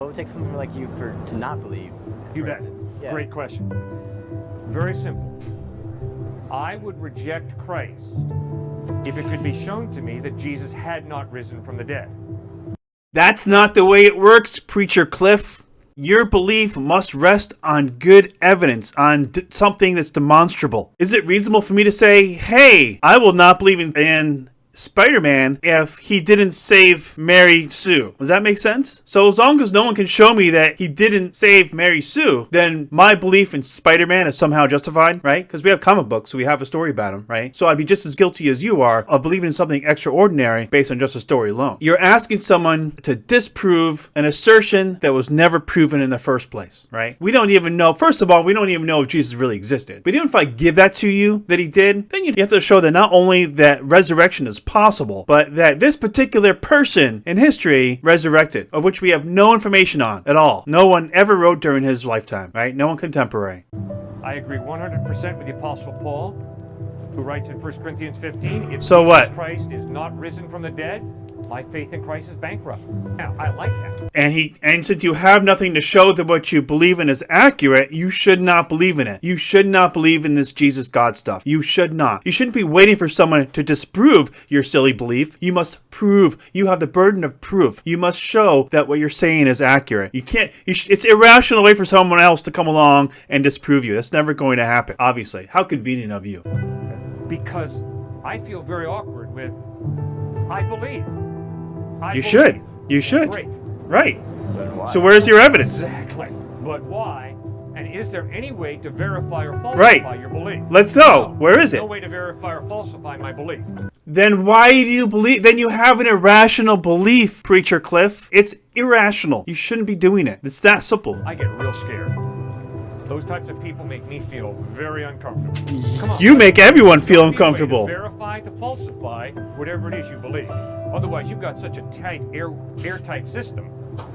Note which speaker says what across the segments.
Speaker 1: What would take someone like you to not believe?
Speaker 2: You bet.
Speaker 1: Yeah.
Speaker 2: Great question. Very simple. I would reject Christ if it could be shown to me that Jesus had not risen from the dead.
Speaker 3: That's not the way it works, Preacher Cliff. Your belief must rest on good evidence, on something that's demonstrable. Is it reasonable for me to say, hey, I will not believe in Spider-Man if he didn't save Mary Sue? Does that make sense? So as long as no one can show me that he didn't save Mary Sue, then my belief in Spider-Man is somehow justified, right? Because we have comic books, so we have a story about him, right? So I'd be just as guilty as you are of believing in something extraordinary based on just a story alone. You're asking someone to disprove an assertion that was never proven in the first place, right? We don't even know, first of all, we don't even know if Jesus really existed. But even if I give that to you, that he did, then you have to show that not only that resurrection is possible, but that this particular person in history resurrected, of which we have no information on at all. No one ever wrote during his lifetime, right? No one contemporary.
Speaker 2: I agree 100% with the Apostle Paul, who writes in 1 Corinthians 15, if
Speaker 3: So
Speaker 2: Jesus
Speaker 3: what?
Speaker 2: Christ is not risen from the dead, my faith in Christ is bankrupt. Now, I like that.
Speaker 3: And since you have nothing to show that what you believe in is accurate, you should not believe in it. You should not believe in this Jesus God stuff. You should not. You shouldn't be waiting for someone to disprove your silly belief. You must prove. You have the burden of proof. You must show that what you're saying is accurate. You can't. It's irrational to wait for someone else to come along and disprove you. That's never going to happen. Obviously, how convenient of you.
Speaker 2: Because I feel very awkward with, I believe.
Speaker 3: You should. You should.
Speaker 2: Great.
Speaker 3: Right. So where's your evidence?
Speaker 2: Exactly. But why? And is there any way to verify or falsify your belief?
Speaker 3: Let's know. Where is it?
Speaker 2: No way to verify or falsify my belief.
Speaker 3: Then why do you believe? Then you have an irrational belief, Preacher Cliff. It's irrational. You shouldn't be doing it. It's that simple.
Speaker 2: I get real scared. Those types of people make me feel very uncomfortable. Come on.
Speaker 3: You make everyone feel
Speaker 2: There's no way
Speaker 3: uncomfortable.
Speaker 2: to verify, to falsify whatever it is you believe. Otherwise, you've got such a tight, airtight system.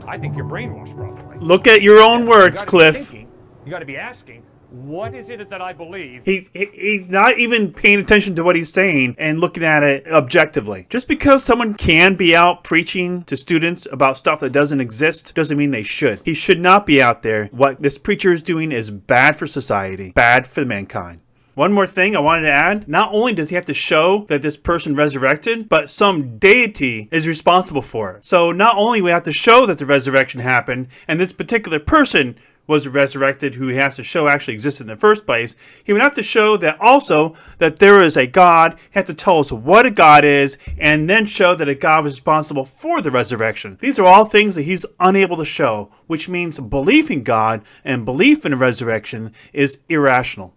Speaker 2: I think you're brainwashed, probably.
Speaker 3: Look at your own words, Cliff.
Speaker 2: You got to be asking, what is it that I believe?
Speaker 3: He's not even paying attention to what he's saying and looking at it objectively. Just because someone can be out preaching to students about stuff that doesn't exist doesn't mean they should. He should not be out there. What this preacher is doing is bad for society, bad for mankind. One more thing I wanted to add. Not only does he have to show that this person resurrected, but some deity is responsible for it. So not only we have to show that the resurrection happened, and this particular person was resurrected who he has to show actually existed in the first place, he would have to show that also that there is a God. He has to tell us what a God is, and then show that a God was responsible for the resurrection. These are all things that he's unable to show, which means belief in God and belief in the resurrection is irrational.